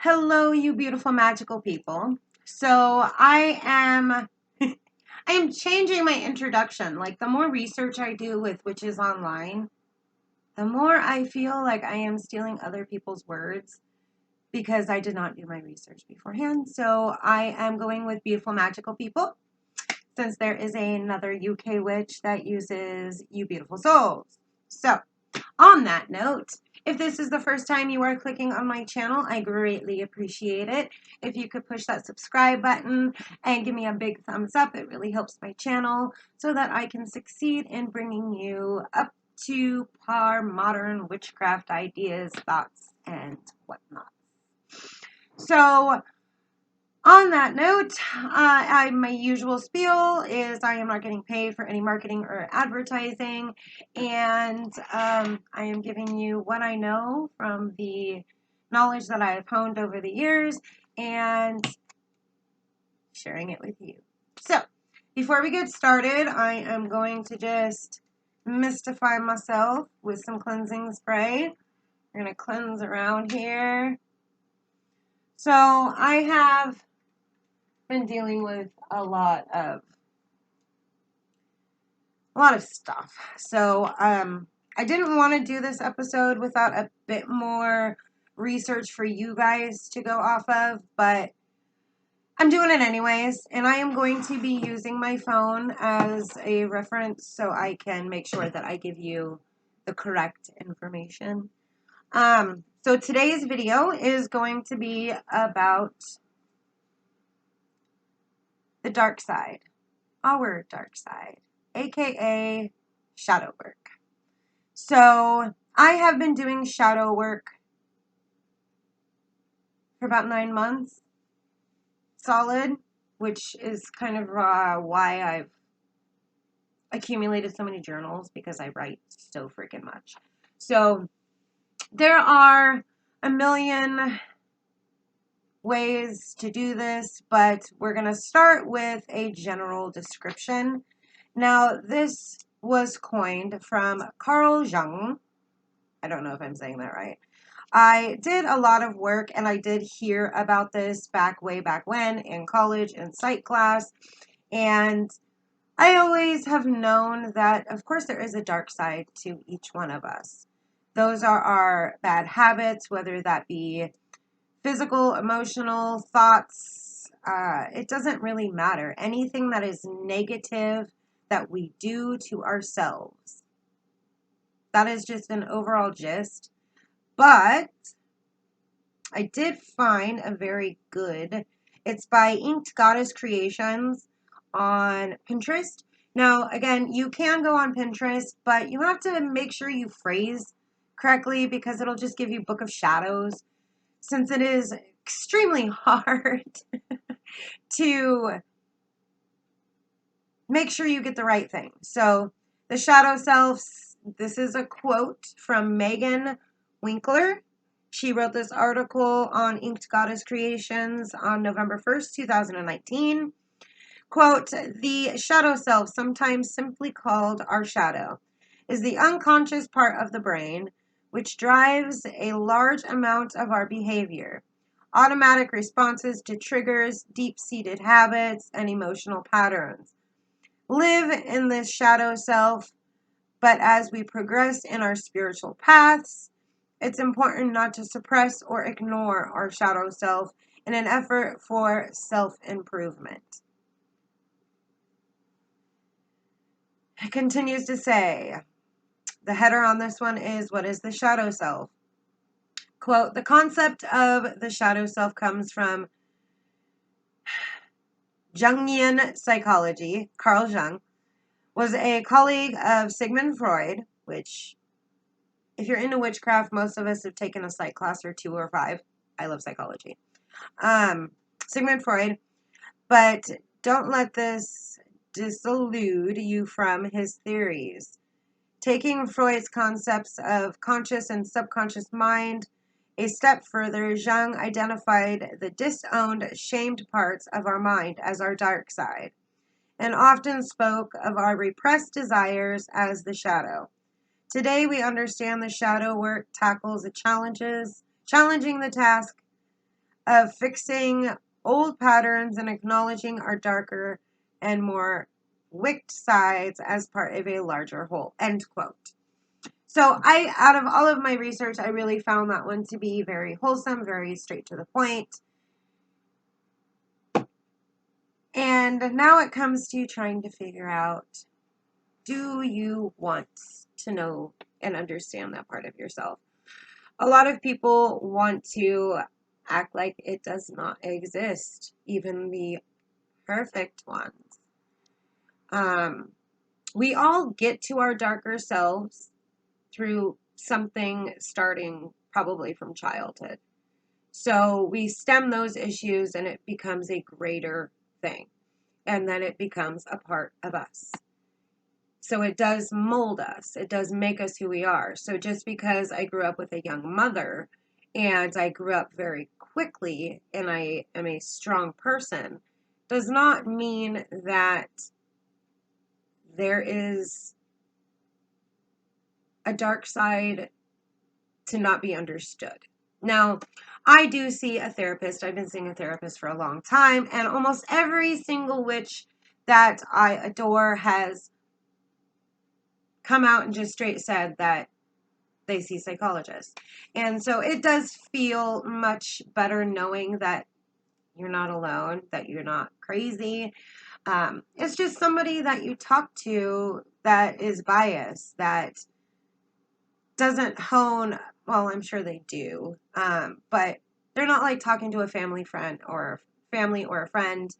Hello, you beautiful magical people. So I am I am changing my introduction. Like the more research I do with witches online, the more I feel like I am stealing other people's words because I did not do my research beforehand. So I am going with beautiful magical people since there is another UK witch that uses you beautiful souls. So on that note, if this is the first time you are clicking on my channel, I greatly appreciate it. If you could push that subscribe button and give me a big thumbs up, it really helps my channel so that I can succeed in bringing you up to par modern witchcraft ideas, thoughts, and whatnot. So on that note, my usual spiel is I am not getting paid for any marketing or advertising, and I am giving you what I know from the knowledge that I have honed over the years and sharing it with you. So, before we get started, I am going to just mystify myself with some cleansing spray. We're going to cleanse around here. So, I have been dealing with a lot of stuff. So I didn't want to do this episode without a bit more research for you guys to go off of, but I'm doing it anyways, and I am going to be using my phone as a reference so I can make sure that I give you the correct information. So today's video is going to be about the dark side, our dark side, aka shadow work. So I have been doing shadow work for about 9 months, solid, which is kind of why I've accumulated so many journals, because I write so freaking much. So there are a million ways to do this, but we're going to start with a general description. Now, this was coined from Carl Jung. I don't know if I'm saying that right. I did a lot of work, and I did hear about this way back when in college in psych class, and I always have known that, of course, there is a dark side to each one of us. Those are our bad habits, whether that be physical, emotional, thoughts. It doesn't really matter. Anything that is negative that we do to ourselves. That is just an overall gist. But I did find a very good, it's by Inked Goddess Creations on Pinterest. Now, again, you can go on Pinterest, but you have to make sure you phrase correctly because it'll just give you Book of Shadows, since it is extremely hard to make sure you get the right thing. So, the shadow selves, this is a quote from Megan Winkler. She wrote this article on Inked Goddess Creations on November 1st, 2019. Quote, "The shadow self, sometimes simply called our shadow, is the unconscious part of the brain which drives a large amount of our behavior, automatic responses to triggers, deep-seated habits, and emotional patterns. Live in this shadow self, but as we progress in our spiritual paths, it's important not to suppress or ignore our shadow self in an effort for self-improvement." It continues to say, the header on this one is, what is the shadow self? Quote, "The concept of the shadow self comes from Jungian psychology. Carl Jung was a colleague of Sigmund Freud, which, if you're into witchcraft, most of us have taken a psych class or 2 or 5. I love psychology. Sigmund Freud, but don't let this disillude you from his theories. Taking Freud's concepts of conscious and subconscious mind a step further, Jung identified the disowned, shamed parts of our mind as our dark side, and often spoke of our repressed desires as the shadow. Today, we understand the shadow work tackles challenging the task of fixing old patterns and acknowledging our darker and more wicked sides as part of a larger whole, end quote. So out of all of my research, I really found that one to be very wholesome, very straight to the point. And now it comes to trying to figure out, do you want to know and understand that part of yourself? A lot of people want to act like it does not exist, even the perfect ones. We all get to our darker selves through something starting probably from childhood. So we stem those issues and it becomes a greater thing. And then it becomes a part of us. So it does mold us. It does make us who we are. So just because I grew up with a young mother and I grew up very quickly and I am a strong person does not mean that there is a dark side to not be understood. Now, I do see a therapist. I've been seeing a therapist for a long time, and almost every single witch that I adore has come out and just straight said that they see psychologists. And so it does feel much better knowing that you're not alone, that you're not crazy. It's just somebody that you talk to that is biased, that doesn't hone, well, I'm sure they do, but they're not like talking to a family or a friend.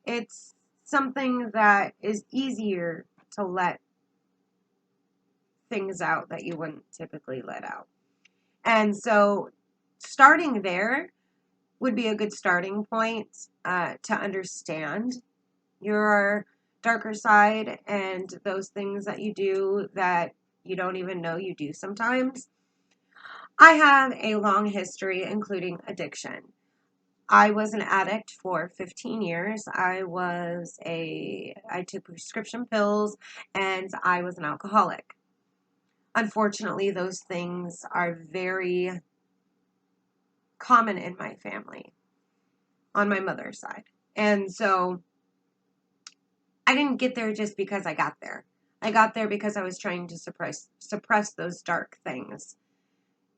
It's something that is easier to let things out that you wouldn't typically let out. And so starting there would be a good starting point to understand your darker side and those things that you do that you don't even know you do sometimes. I have a long history, including addiction. I was an addict for 15 years. I took prescription pills and I was an alcoholic. Unfortunately, those things are very common in my family on my mother's side. And so I didn't get there just because I got there. I got there because I was trying to suppress those dark things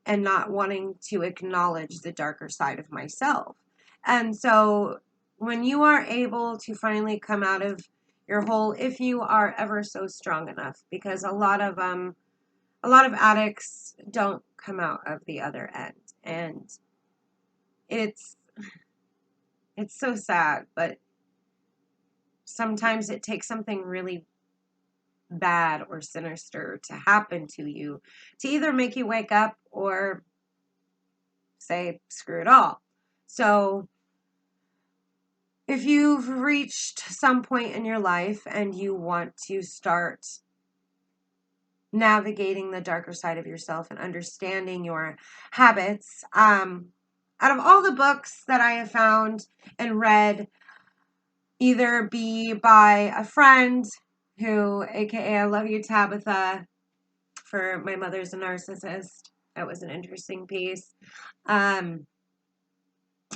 and not wanting to acknowledge the darker side of myself. And so when you are able to finally come out of your hole, if you are ever so strong enough, because a lot of addicts don't come out of the other end, and it's so sad, but sometimes it takes something really bad or sinister to happen to you to either make you wake up or say screw it all. So if you've reached some point in your life and you want to start navigating the darker side of yourself and understanding your habits, out of all the books that I have found and read, either be by a friend who, aka I love you Tabitha, for my mother's a narcissist. That was an interesting piece.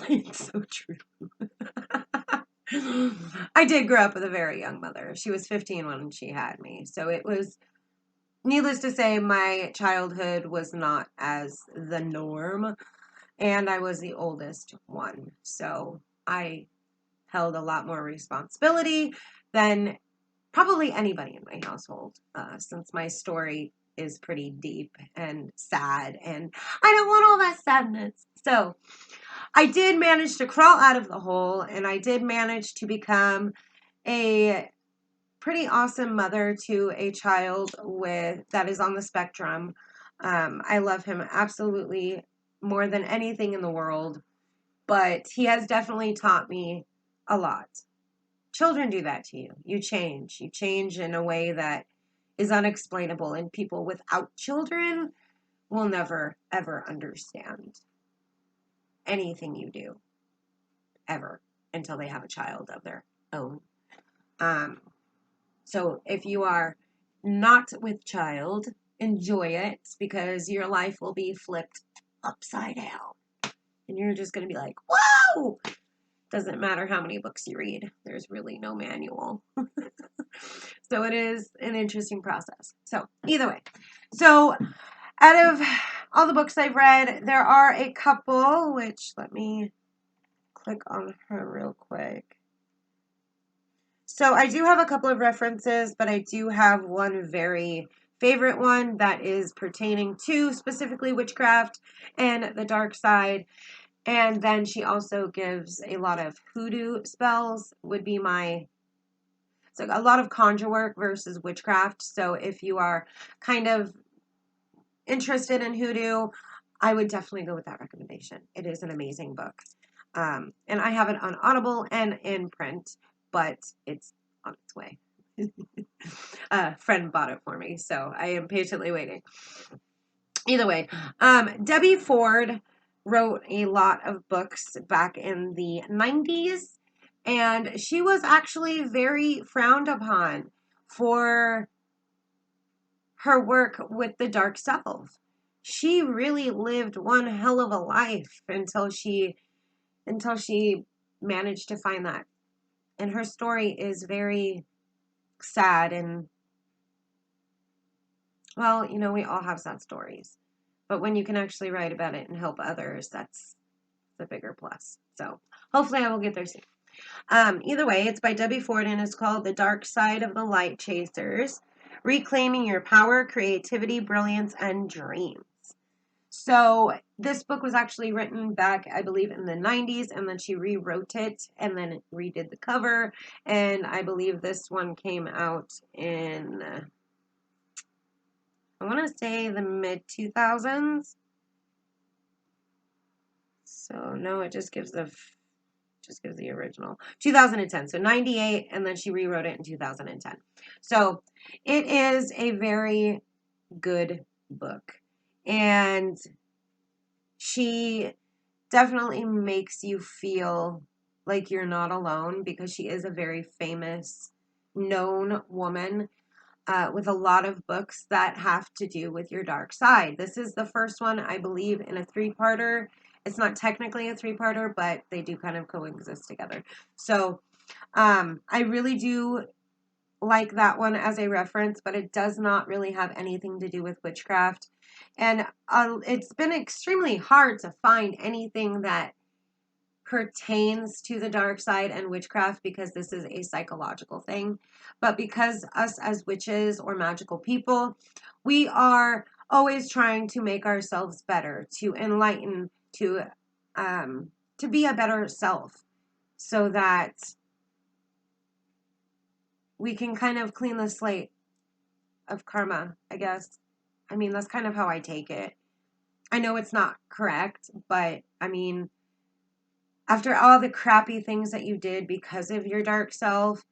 It's so true. I did grow up with a very young mother. She was 15 when she had me. So it was, needless to say, my childhood was not as the norm. And I was the oldest one. So I held a lot more responsibility than probably anybody in my household, since my story is pretty deep and sad, and I don't want all that sadness. So I did manage to crawl out of the hole, and I did manage to become a pretty awesome mother to a child that is on the spectrum. I love him absolutely more than anything in the world, but he has definitely taught me a lot. Children do that to you. You change in a way that is unexplainable, and people without children will never, ever understand anything you do, ever, until they have a child of their own. So if you are not with child, enjoy it, because your life will be flipped upside down. And you're just going to be like, wow, go. Doesn't matter how many books you read. There's really no manual. So it is an interesting process. So either way. So out of all the books I've read, there are a couple, which let me click on her real quick. So I do have a couple of references, but I do have one very favorite one that is pertaining to specifically witchcraft and the dark side. And then she also gives a lot of hoodoo spells, would be my, so a lot of conjure work versus witchcraft. So if you are kind of interested in hoodoo, I would definitely go with that recommendation. It is an amazing book. And I have it on Audible and in print, but it's on its way. A friend bought it for me, so I am patiently waiting. Either way, Debbie Ford wrote a lot of books back in the 90s, and she was actually very frowned upon for her work with the dark self. She really lived one hell of a life until she managed to find that. And her story is very sad, and well, you know, we all have sad stories. But when you can actually write about it and help others, that's the bigger plus. So hopefully I will get there soon. Either way, it's by Debbie Ford and it's called The Dark Side of the Light Chasers, Reclaiming Your Power, Creativity, Brilliance, and Dreams. So this book was actually written back, I believe, in the 90s, and then she rewrote it and then redid the cover. And I believe this one came out in, I want to say the mid-2000s. So no, it just gives the original 2010. So 98, and then she rewrote it in 2010. So it is a very good book, and she definitely makes you feel like you're not alone, because she is a very famous, known woman with a lot of books that have to do with your dark side. This is the first one, I believe, in a three-parter. It's not technically a three-parter, but they do kind of coexist together. So I really do like that one as a reference, but it does not really have anything to do with witchcraft. And it's been extremely hard to find anything that pertains to the dark side and witchcraft, because this is a psychological thing. But because us as witches or magical people, we are always trying to make ourselves better, to enlighten, to be a better self, so that we can kind of clean the slate of karma, I guess. I mean, that's kind of how I take it. I know it's not correct, but I mean, after all the crappy things that you did because of your dark self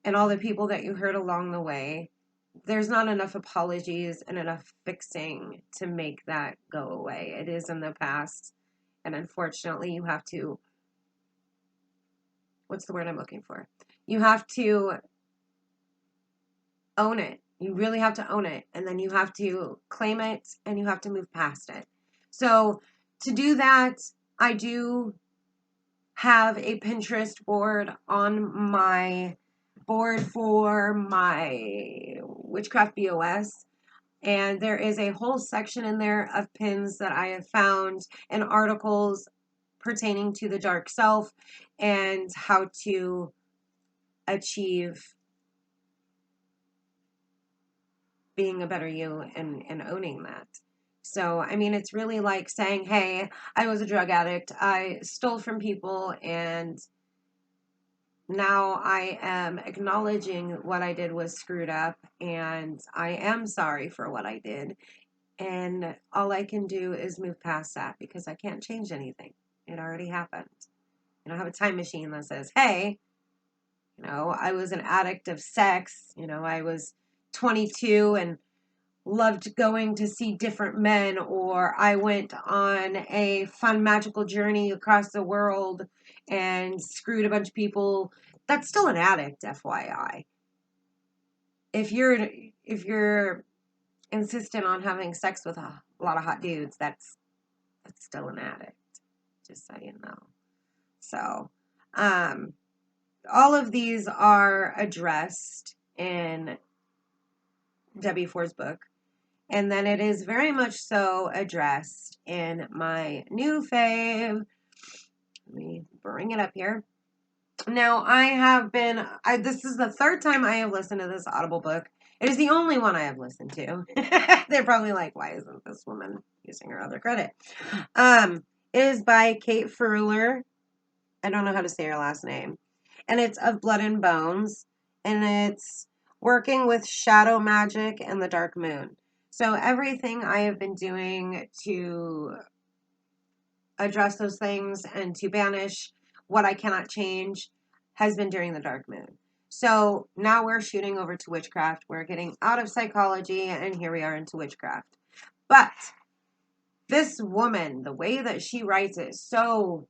and all the people that you hurt along the way, there's not enough apologies and enough fixing to make that go away. It is in the past. And unfortunately, you have to, what's the word I'm looking for? You have to own it. You really have to own it. And then you have to claim it and you have to move past it. So to do that, I do have a Pinterest board on my board for my Witchcraft BOS. And there is a whole section in there of pins that I have found and articles pertaining to the dark self and how to achieve being a better you and owning that. So, I mean, it's really like saying, hey, I was a drug addict. I stole from people, and now I am acknowledging what I did was screwed up, and I am sorry for what I did. And all I can do is move past that, because I can't change anything. It already happened. I don't have a time machine that says, hey, you know, I was an addict of sex. You know, I was 22 and loved going to see different men, or I went on a fun magical journey across the world and screwed a bunch of people. That's still an addict, FYI. If you're insistent on having sex with a lot of hot dudes, that's still an addict. Just so you know. So, all of these are addressed in W4's book. And then it is very much so addressed in my new fave. Let me bring it up here. Now, this is the third time I have listened to this Audible book. It is the only one I have listened to. They're probably like, why isn't this woman using her other credit? It is by Kate Freuler. I don't know how to say her last name. And it's Of Blood and Bones. And it's working with shadow magic and the dark moon. So everything I have been doing to address those things and to banish what I cannot change has been during the dark moon. So now we're shooting over to witchcraft. We're getting out of psychology and here we are into witchcraft. But this woman, the way that she writes it is so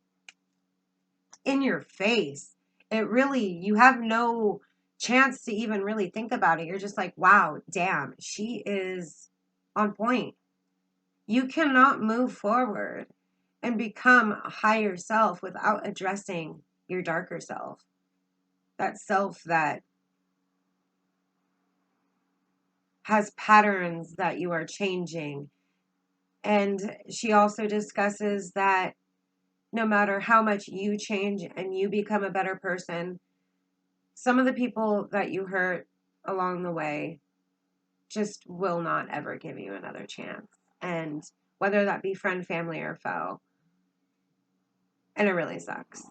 in your face. You have no chance to even really think about it. You're just like, wow, damn, she is on point. You cannot move forward and become a higher self without addressing your darker self. That self that has patterns that you are changing. And she also discusses that no matter how much you change and you become a better person, some of the people that you hurt along the way just will not ever give you another chance. And whether that be friend, family, or foe. And it really sucks.